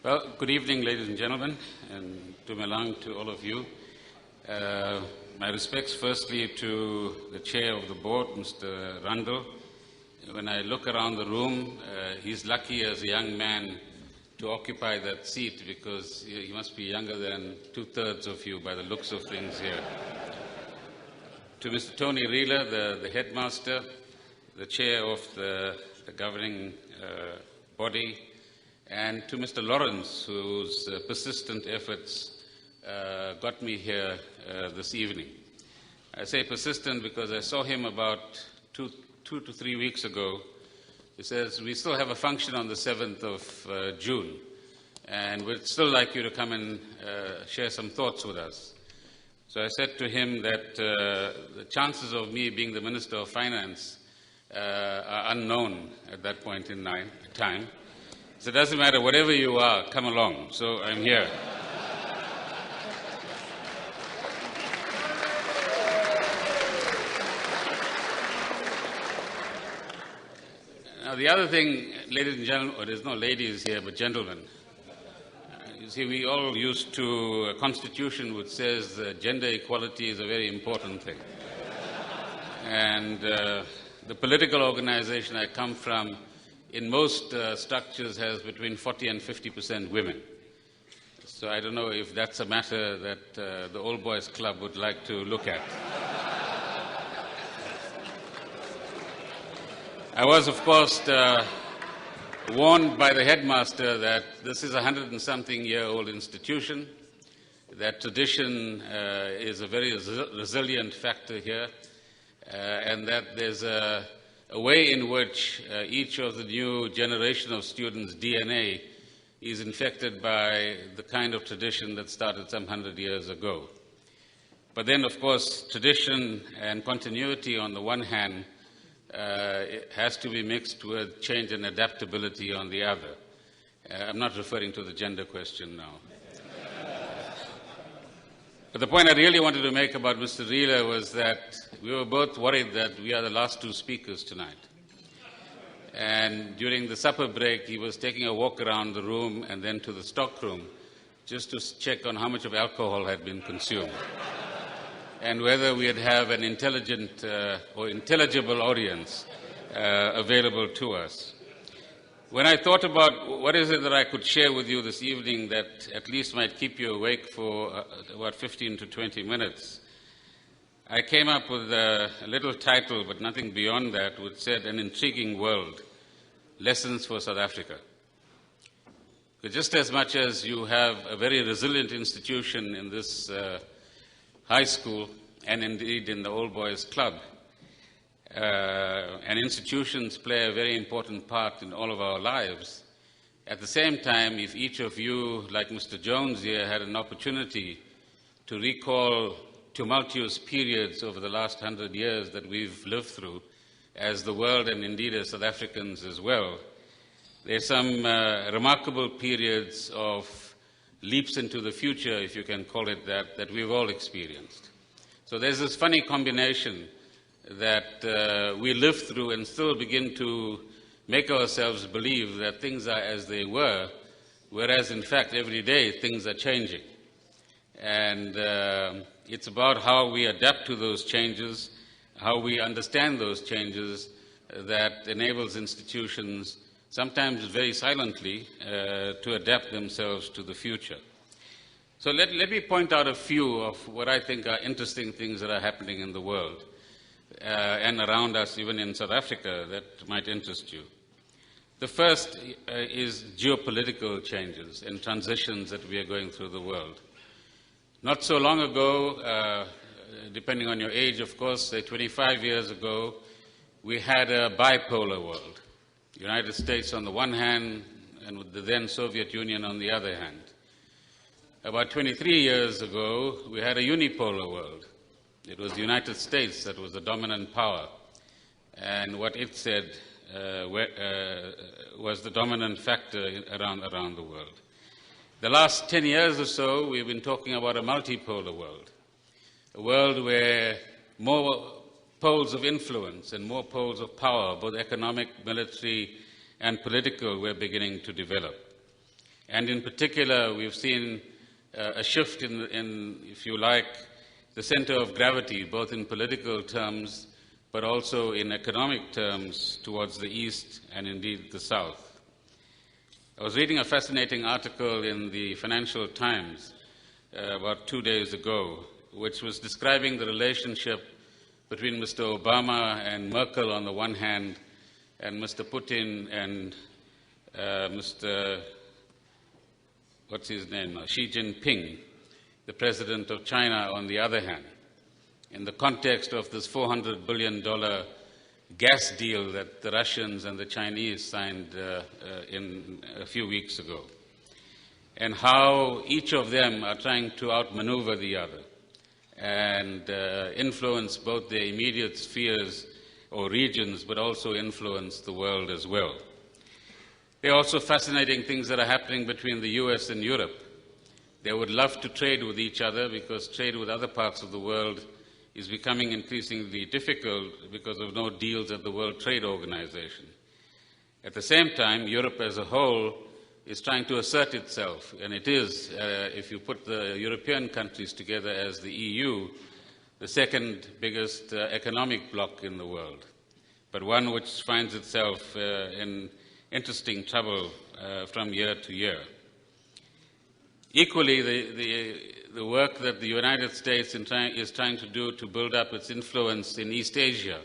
Well, good evening, ladies and gentlemen, and to Melang, to all of you. My respects firstly to the chair of the board, Mr. Randall. When I look around the room, he's lucky as a young man to occupy that seat because he must be younger than two-thirds of you by the looks of things here. To Mr. Tony Reeler, the headmaster, the chair of the governing body, and to Mr. Lawrence, whose persistent efforts got me here this evening. I say persistent because I saw him about two to 3 weeks ago. He says, we still have a function on the 7th of June, and we'd still like you to come and share some thoughts with us. So I said to him that the chances of me being the Minister of Finance are unknown at that point in time. So it doesn't matter, whatever you are, come along. So I'm here. Now the other thing, ladies and gentlemen, or there's no ladies here, but gentlemen, you see, we all used to a constitution which says gender equality is a very important thing. And the political organization I come from, in most structures, has between 40 and 50% women. So I don't know if that's a matter that the Old Boys Club would like to look at. I was, of course, warned by the headmaster that this is a 100-and-something-year-old institution, that tradition is a very resilient factor here, and that there's a way in which each of the new generation of students' DNA is infected by the kind of tradition that started some 100 years ago. But then, of course, tradition and continuity on the one hand it has to be mixed with change and adaptability on the other. I'm not referring to the gender question now. But the point I really wanted to make about Mr. Reeler was that we were both worried that we are the last two speakers tonight. And during the supper break, he was taking a walk around the room and then to the stock room just to check on how much of alcohol had been consumed and whether we'd have an intelligent or intelligible audience available to us. When I thought about what is it that I could share with you this evening that at least might keep you awake for about 15 to 20 minutes, I came up with a little title, but nothing beyond that, which said, An Intriguing World, Lessons for South Africa. But just as much as you have a very resilient institution in this high school, and indeed in the Old Boys Club, and institutions play a very important part in all of our lives. At the same time, if each of you, like Mr. Jones here, had an opportunity to recall tumultuous periods over the last 100 years that we've lived through as the world and indeed as South Africans as well, there's some remarkable periods of leaps into the future, if you can call it that, that we've all experienced. So there's this funny combination that we live through and still begin to make ourselves believe that things are as they were, whereas in fact every day things are changing. And it's about how we adapt to those changes, how we understand those changes that enables institutions, sometimes very silently, to adapt themselves to the future. So let me point out a few of what I think are interesting things that are happening in the world and around us, even in South Africa, that might interest you. The first is geopolitical changes and transitions that we are going through the world. Not so long ago, depending on your age, of course, say 25 years ago, we had a bipolar world. The United States on the one hand, and with the then Soviet Union on the other hand. About 23 years ago, we had a unipolar world. It was the United States that was the dominant power, and what it said was the dominant factor around the world. The last 10 years or so, we've been talking about a multipolar world, a world where more poles of influence and more poles of power, both economic, military, and political, were beginning to develop. And in particular, we've seen a shift in, if you like, the center of gravity, both in political terms, but also in economic terms, towards the east and indeed the south. I was reading a fascinating article in the Financial Times about 2 days ago, which was describing the relationship between Mr. Obama and Merkel on the one hand, and Mr. Putin and Mr. what's his name now? Xi Jinping, the president of China, on the other hand, in the context of this $400 billion gas deal that the Russians and the Chinese signed in a few weeks ago, and how each of them are trying to outmaneuver the other and influence both their immediate spheres or regions, but also influence the world as well. There are also fascinating things that are happening between the US and Europe. They would love to trade with each other because trade with other parts of the world is becoming increasingly difficult because of no deals at the World Trade Organization. At the same time, Europe as a whole is trying to assert itself, and it is, if you put the European countries together as the EU, the second biggest economic bloc in the world, but one which finds itself in interesting trouble from year to year. Equally, the work that the United States is trying to do to build up its influence in East Asia,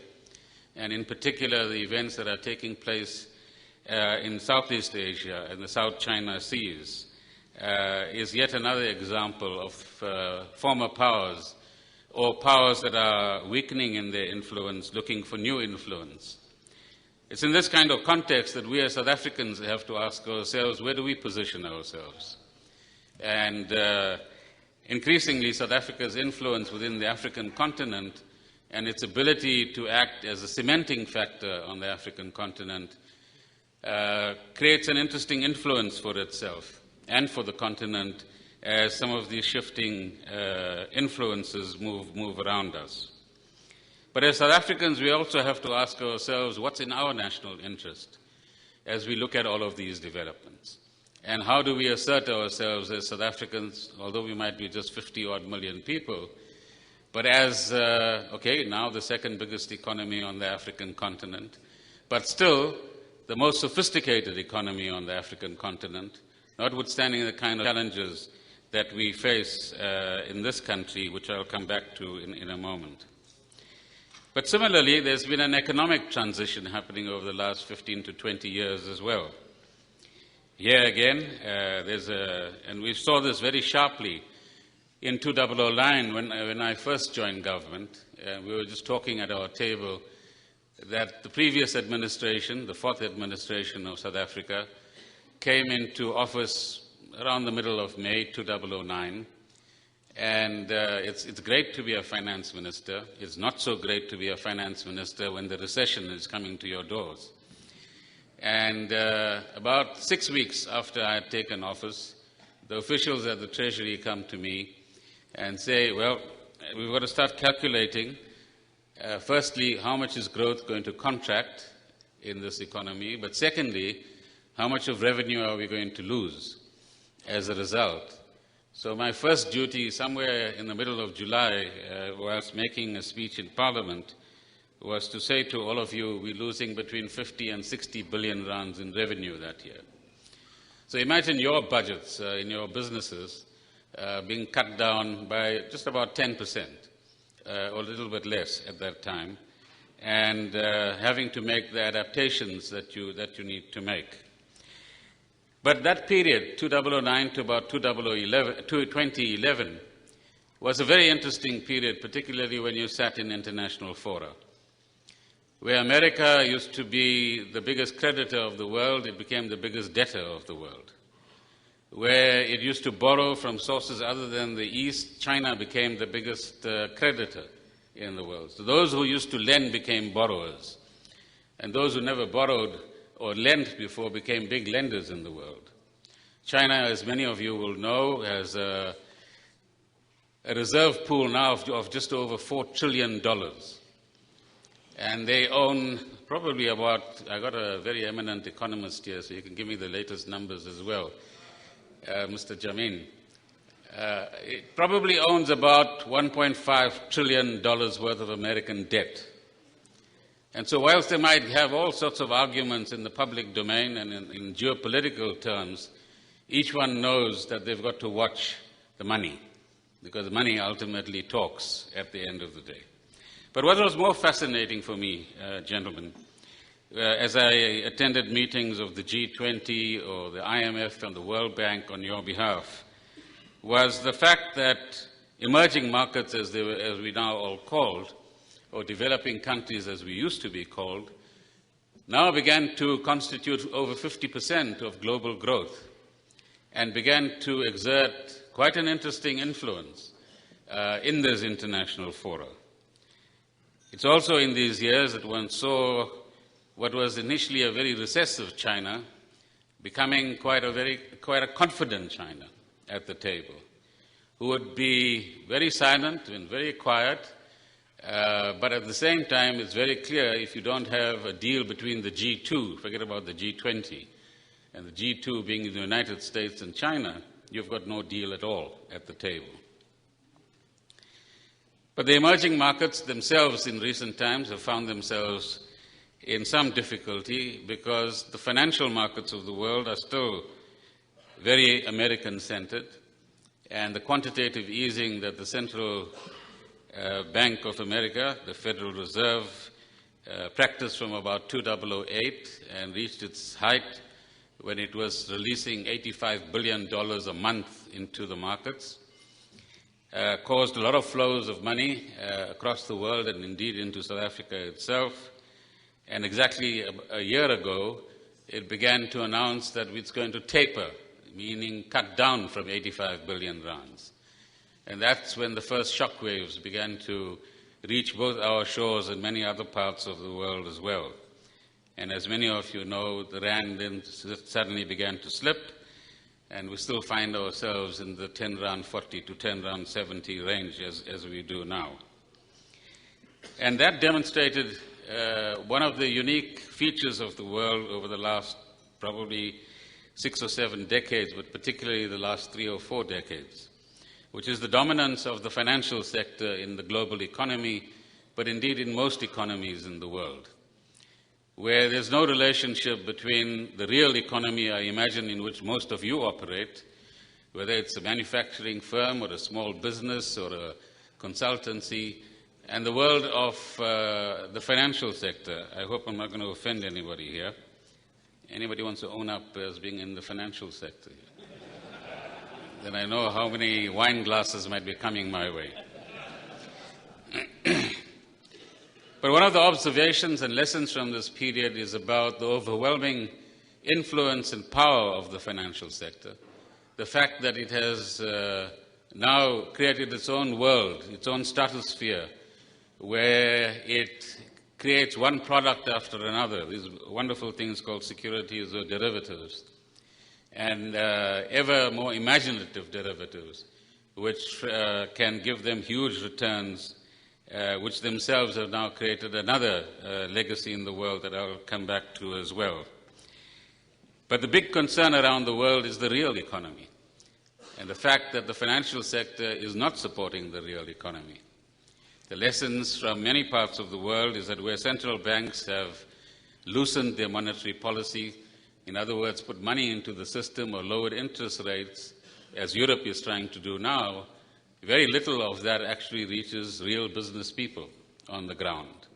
and in particular the events that are taking place in Southeast Asia and the South China Seas, is yet another example of former powers or powers that are weakening in their influence, looking for new influence. It's in this kind of context that we as South Africans have to ask ourselves, where do we position ourselves? And increasingly, South Africa's influence within the African continent and its ability to act as a cementing factor on the African continent creates an interesting influence for itself and for the continent as some of these shifting influences move around us. But as South Africans, we also have to ask ourselves what's in our national interest as we look at all of these developments. And how do we assert ourselves as South Africans, although we might be just 50-odd million people, but as, now the second biggest economy on the African continent, but still the most sophisticated economy on the African continent, notwithstanding the kind of challenges that we face in this country, which I'll come back to in a moment. But similarly, there's been an economic transition happening over the last 15 to 20 years as well. Here again, and we saw this very sharply in 2009 when I first joined government. We were just talking at our table that the previous administration, the fourth administration of South Africa, came into office around the middle of May 2009. And it's great to be a finance minister. It's not so great to be a finance minister when the recession is coming to your doors. And about 6 weeks after I had taken office, the officials at the Treasury come to me and say, well, we've got to start calculating, firstly, how much is growth going to contract in this economy, but secondly, how much of revenue are we going to lose as a result? So my first duty, somewhere in the middle of July, whilst making a speech in Parliament, was to say to all of you, we're losing between 50 and 60 billion rands in revenue that year. So imagine your budgets in your businesses being cut down by just about 10%, or a little bit less at that time, and having to make the adaptations that you need to make. But that period, 2009 to about 2011, was a very interesting period, particularly when you sat in international fora. Where America used to be the biggest creditor of the world, it became the biggest debtor of the world. Where it used to borrow from sources other than the East, China became the biggest creditor in the world. So those who used to lend became borrowers. And those who never borrowed or lent before became big lenders in the world. China, as many of you will know, has a reserve pool now of just over $4 trillion. And they own probably about, I got a very eminent economist here, so you can give me the latest numbers as well. Mr. Jamin, it probably owns about $1.5 trillion worth of American debt. And so whilst they might have all sorts of arguments in the public domain and in geopolitical terms, each one knows that they've got to watch the money, because money ultimately talks at the end of the day. But what was more fascinating for me, gentlemen, as I attended meetings of the G20 or the IMF and the World Bank on your behalf, was the fact that emerging markets, as we now all called, or developing countries as we used to be called, now began to constitute over 50% of global growth and began to exert quite an interesting influence in this international fora. It's also in these years that one saw what was initially a very recessive China becoming quite a confident China at the table, who would be very silent and very quiet, but at the same time, it's very clear if you don't have a deal between the G2, forget about the G20, and the G2 being the United States and China, you've got no deal at all at the table. But the emerging markets themselves in recent times have found themselves in some difficulty because the financial markets of the world are still very American-centered, and the quantitative easing that the Central Bank of America, the Federal Reserve, practiced from about 2008 and reached its height when it was releasing $85 billion a month into the markets, caused a lot of flows of money across the world and indeed into South Africa itself. And exactly a year ago, it began to announce that it's going to taper, meaning cut down from 85 billion rands. And that's when the first shock waves began to reach both our shores and many other parts of the world as well. And as many of you know, the rand then suddenly began to slip, and we still find ourselves in the 10 rand 40 to 10 rand 70 range as we do now. And that demonstrated one of the unique features of the world over the last probably 6 or 7 decades, but particularly the last 3 or 4 decades, which is the dominance of the financial sector in the global economy, but indeed in most economies in the world, where there's no relationship between the real economy, I imagine, in which most of you operate, whether it's a manufacturing firm or a small business or a consultancy, and the world of the financial sector. I hope I'm not going to offend anybody here. Anybody wants to own up as being in the financial sector? Then I know how many wine glasses might be coming my way. But one of the observations and lessons from this period is about the overwhelming influence and power of the financial sector. The fact that it has now created its own world, its own stratosphere, where it creates one product after another, these wonderful things called securities or derivatives, and ever more imaginative derivatives, which can give them huge returns, which themselves have now created another legacy in the world that I'll come back to as well. But the big concern around the world is the real economy, and the fact that the financial sector is not supporting the real economy. The lessons from many parts of the world is that where central banks have loosened their monetary policy, in other words, put money into the system or lowered interest rates, as Europe is trying to do now, very little of that actually reaches real business people on the ground.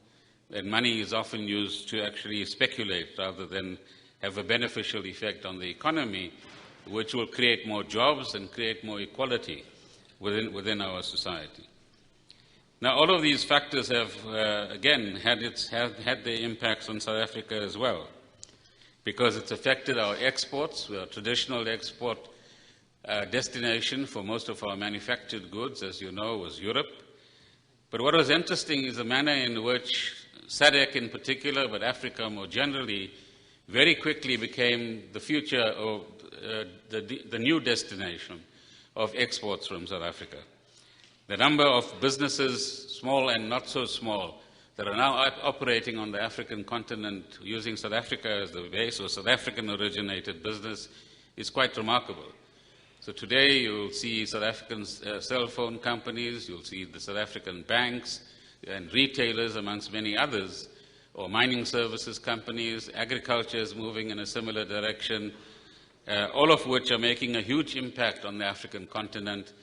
And money is often used to actually speculate rather than have a beneficial effect on the economy, which will create more jobs and create more equality within our society. Now, all of these factors have, again, had their impacts on South Africa as well, because it's affected our exports. We're a traditional export destination for most of our manufactured goods, as you know, was Europe. But what was interesting is the manner in which SADC in particular, but Africa more generally, very quickly became the future of the new destination of exports from South Africa. The number of businesses, small and not so small, that are now operating on the African continent using South Africa as the base or South African-originated business is quite remarkable. So today you'll see South African cell phone companies, you'll see the South African banks and retailers amongst many others, or mining services companies. Agriculture is moving in a similar direction, all of which are making a huge impact on the African continent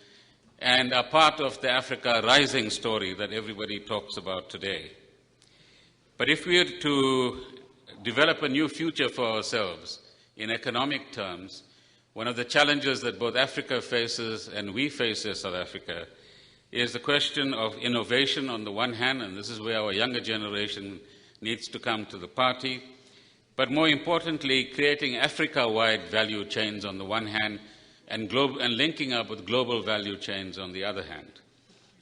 and are part of the Africa Rising story that everybody talks about today. But if we are to develop a new future for ourselves in economic terms, one of the challenges that both Africa faces and we face as South Africa is the question of innovation on the one hand, and this is where our younger generation needs to come to the party, but more importantly, creating Africa-wide value chains on the one hand and linking up with global value chains on the other hand.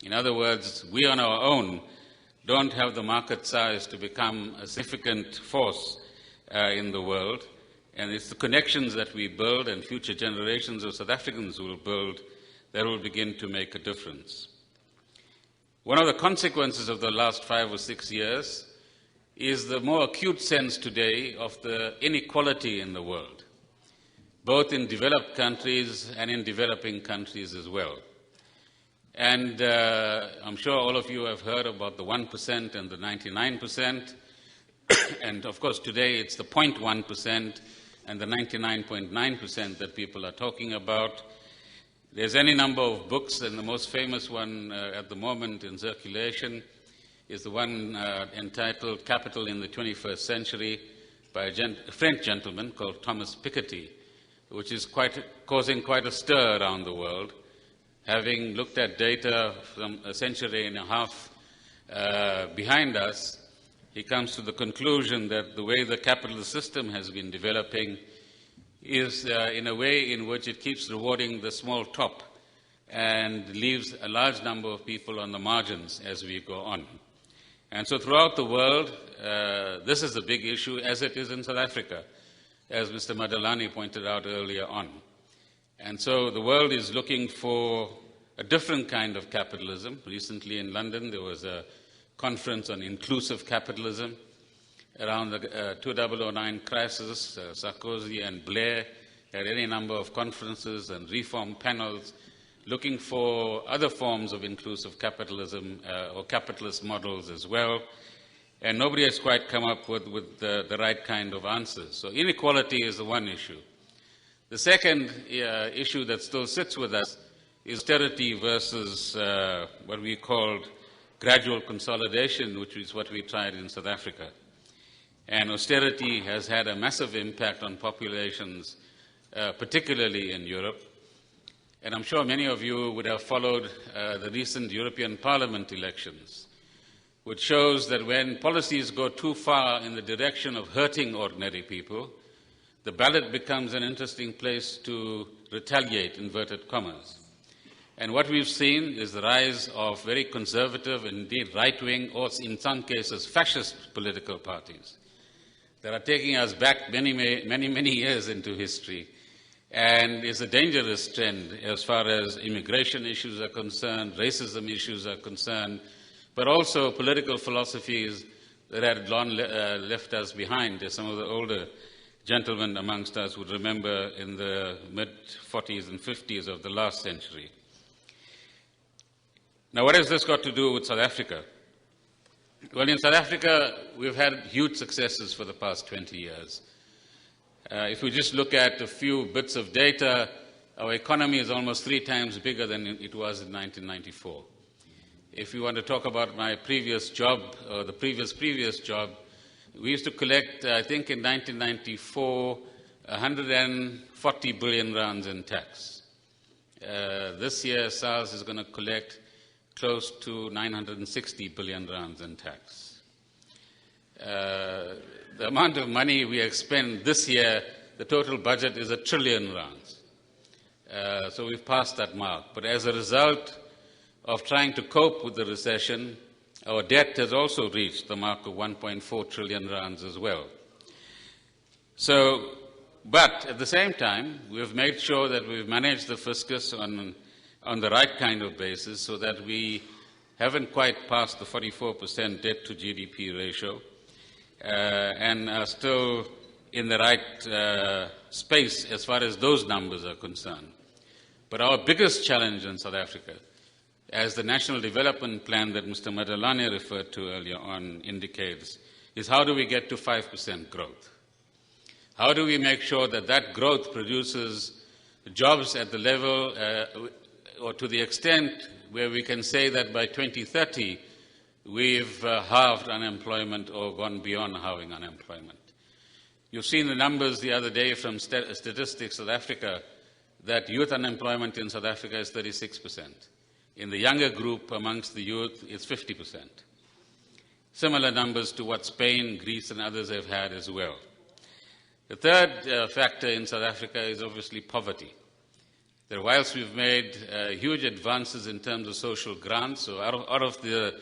In other words, we on our own don't have the market size to become a significant force in the world, and it's the connections that we build and future generations of South Africans will build that will begin to make a difference. One of the consequences of the last 5 or 6 years is the more acute sense today of the inequality in the world, both in developed countries and in developing countries as well. And I'm sure all of you have heard about the 1% and the 99%. And of course, today it's the 0.1% and the 99.9% that people are talking about. There's any number of books, and the most famous one at the moment in circulation is the one entitled Capital in the 21st Century by a French gentleman called Thomas Piketty, which is causing quite a stir around the world. Having looked at data from a century and a half behind us, he comes to the conclusion that the way the capitalist system has been developing is in a way in which it keeps rewarding the small top and leaves a large number of people on the margins as we go on. And so throughout the world, this is a big issue, as it is in South Africa, as Mr. Madalani pointed out earlier on. And so the world is looking for a different kind of capitalism. Recently in London, there was a conference on inclusive capitalism. Around the 2009 crisis, Sarkozy and Blair had any number of conferences and reform panels looking for other forms of inclusive capitalism or capitalist models as well. And nobody has quite come up with the right kind of answers. So inequality is the one issue. The second issue that still sits with us is austerity versus what we called gradual consolidation, which is what we tried in South Africa. And austerity has had a massive impact on populations, particularly in Europe. And I'm sure many of you would have followed the recent European Parliament elections, which shows that when policies go too far in the direction of hurting ordinary people, the ballot becomes an interesting place to retaliate, inverted commas. And what we've seen is the rise of very conservative, indeed right-wing, or in some cases fascist political parties that are taking us back many years into history, and is a dangerous trend as far as immigration issues are concerned, racism issues are concerned, but also political philosophies that had long left us behind, as some of the older gentlemen amongst us would remember in the mid-40s and 50s of the last century. Now, what has this got to do with South Africa? Well, in South Africa, we've had huge successes for the past 20 years. If we just look at a few bits of data, our economy is almost 3 times bigger than it was in 1994. If you want to talk about my previous job, or the previous job, we used to collect, I think in 1994, 140 billion rands in tax. This year, SARS is going to collect close to 960 billion rands in tax. The amount of money we expend this year, the total budget is 1 trillion rands. So we've passed that mark. But as a result of trying to cope with the recession, our debt has also reached the mark of 1.4 trillion rands as well. So, but at the same time, we've made sure that we've managed the fiscus on the right kind of basis so that we haven't quite passed the 44% debt to GDP ratio and are still in the right space as far as those numbers are concerned. But our biggest challenge in South Africa, as the National Development Plan that Mr. Madalani referred to earlier on indicates, is how do we get to 5% growth? How do we make sure that that growth produces jobs at the level or to the extent where we can say that by 2030 we've halved unemployment or gone beyond halving unemployment? You've seen the numbers the other day from Statistics South Africa that youth unemployment in South Africa is 36%. In the younger group amongst the youth, it's 50%. Similar numbers to what Spain, Greece, and others have had as well. The third factor in South Africa is obviously poverty. That whilst we've made huge advances in terms of social grants, so out of the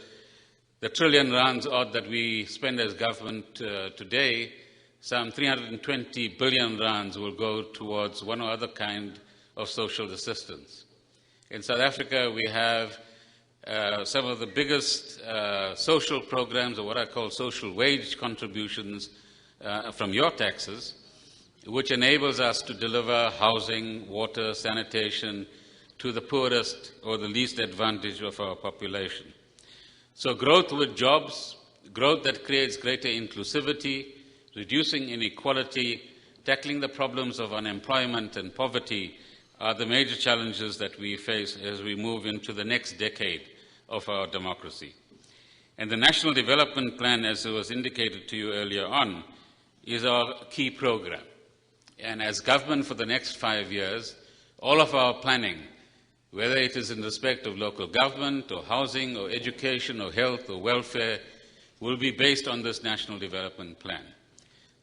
trillion rands odd that we spend as government today, some 320 billion rands will go towards one or other kind of social assistance. In South Africa, we have some of the biggest social programs, or what I call social wage contributions from your taxes, which enables us to deliver housing, water, sanitation to the poorest or the least advantaged of our population. So growth with jobs, growth that creates greater inclusivity, reducing inequality, tackling the problems of unemployment and poverty are the major challenges that we face as we move into the next decade of our democracy. And the National Development Plan, as was indicated to you earlier on, is our key program. And as government for the next 5 years, all of our planning, whether it is in respect of local government or housing or education or health or welfare, will be based on this National Development Plan.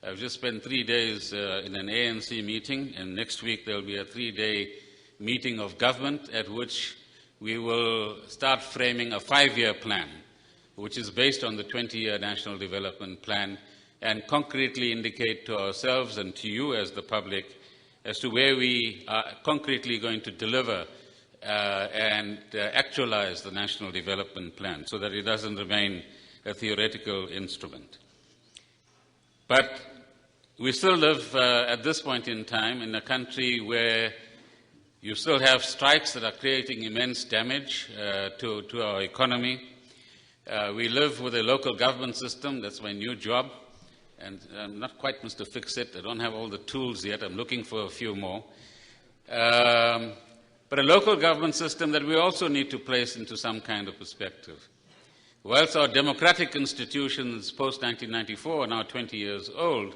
I've just spent 3 days in an ANC meeting, and next week there will be a 3-day meeting of government at which we will start framing a 5-year plan, which is based on the 20-year National Development Plan, and concretely indicate to ourselves and to you as the public as to where we are concretely going to deliver and actualize the National Development Plan so that it doesn't remain a theoretical instrument. But we still live at this point in time in a country where you still have strikes that are creating immense damage to our economy. We live with a local government system. That's my new job. And I'm not quite Mr. Fix-It. I don't have all the tools yet. I'm looking for a few more. But a local government system that we also need to place into some kind of perspective. Whilst our democratic institutions post-1994 are now 20 years old,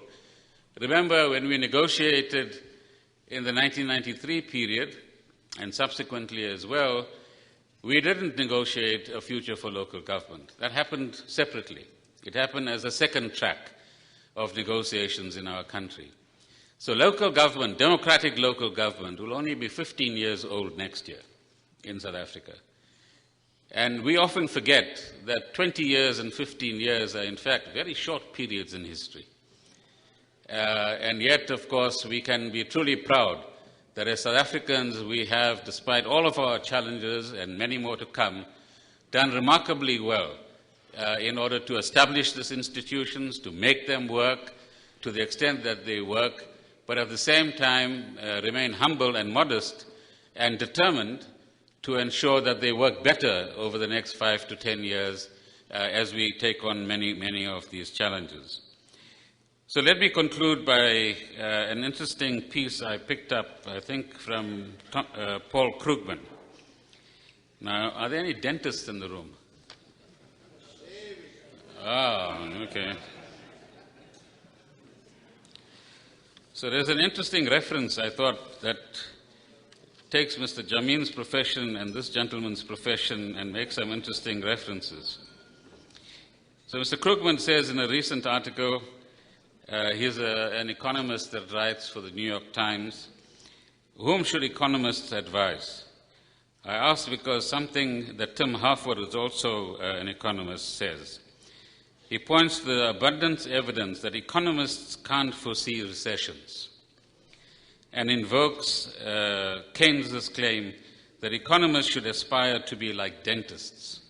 remember when we negotiated in the 1993 period, and subsequently as well, we didn't negotiate a future for local government. That happened separately. It happened as a second track of negotiations in our country. So local government, democratic local government, will only be 15 years old next year in South Africa. And we often forget that 20 years and 15 years are in fact very short periods in history. And yet, of course, we can be truly proud that as South Africans we have, despite all of our challenges and many more to come, done remarkably well in order to establish these institutions, to make them work to the extent that they work, but at the same time remain humble and modest and determined to ensure that they work better over the next 5 to 10 years as we take on many of these challenges. So let me conclude by an interesting piece I picked up, I think, from Paul Krugman. Now, are there any dentists in the room? Ah, okay. So there's an interesting reference, I thought, that takes Mr. Jameen's profession and this gentleman's profession and makes some interesting references. So Mr. Krugman says in a recent article, he's an economist that writes for the New York Times, whom should economists advise? I ask because something that Tim Harford, who is also an economist, says. He points to the abundant evidence that economists can't foresee recessions and invokes Keynes's claim that economists should aspire to be like dentists.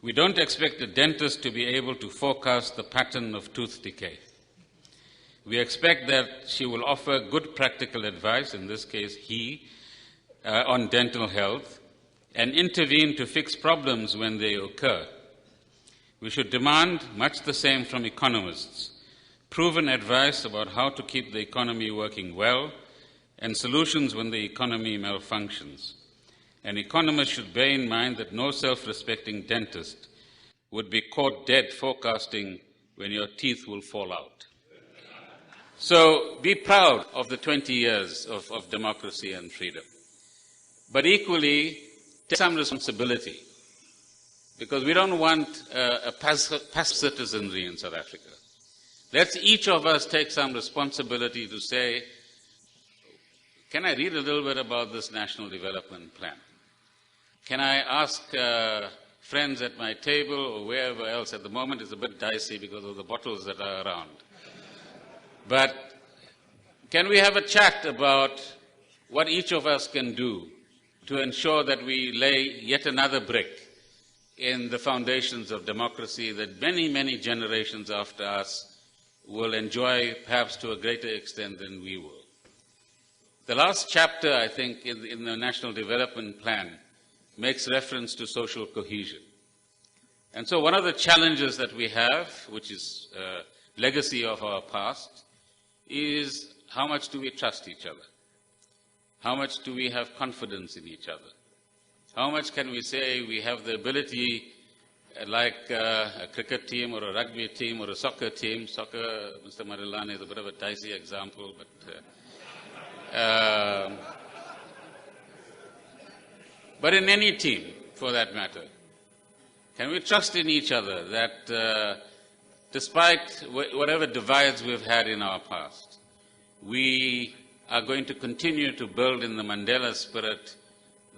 We don't expect a dentist to be able to forecast the pattern of tooth decay. We expect that she will offer good practical advice, in this case he, on dental health and intervene to fix problems when they occur. We should demand much the same from economists, proven advice about how to keep the economy working well and solutions when the economy malfunctions. An economist should bear in mind that no self-respecting dentist would be caught dead forecasting when your teeth will fall out. So be proud of the 20 years of democracy and freedom. But equally, take some responsibility, because we don't want a passive citizenry in South Africa. Let's each of us take some responsibility to say, can I read a little bit about this National Development Plan? Can I ask friends at my table or wherever else? At the moment it's a bit dicey because of the bottles that are around. But can we have a chat about what each of us can do to ensure that we lay yet another brick in the foundations of democracy that many, many generations after us will enjoy, perhaps to a greater extent than we will. The last chapter, I think, in the National Development Plan makes reference to social cohesion. And so one of the challenges that we have, which is a legacy of our past, is how much do we trust each other? How much do we have confidence in each other? How much can we say we have the ability, like a cricket team or a rugby team or a soccer team? Soccer, Mr. Marilani, is a bit of a dicey example, but in any team, for that matter, can we trust in each other that despite whatever divides we've had in our past, we are going to continue to build in the Mandela spirit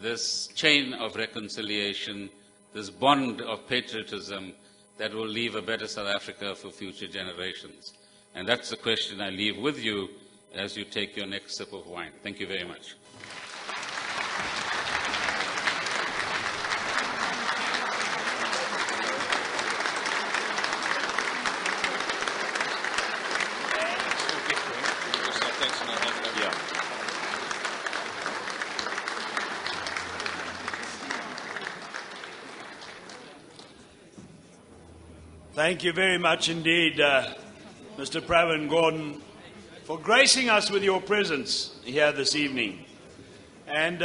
this chain of reconciliation, this bond of patriotism that will leave a better South Africa for future generations? And that's the question I leave with you as you take your next sip of wine. Thank you very much. Thank you very much indeed, Mr. Pravin Gordhan, for gracing us with your presence here this evening. And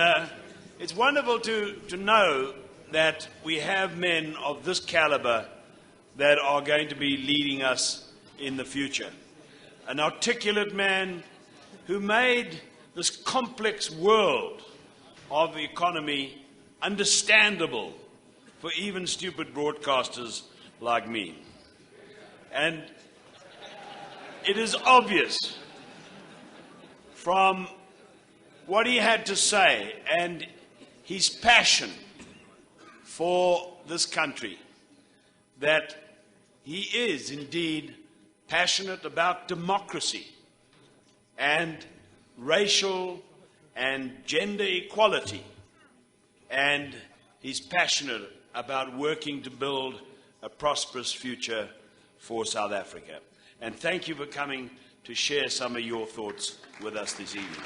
it's wonderful to know that we have men of this caliber that are going to be leading us in the future. An articulate man who made this complex world of the economy understandable for even stupid broadcasters like me. And it is obvious from what he had to say and his passion for this country that he is indeed passionate about democracy and racial and gender equality, and he's passionate about working to build a prosperous future for South Africa. And thank you for coming to share some of your thoughts with us this evening.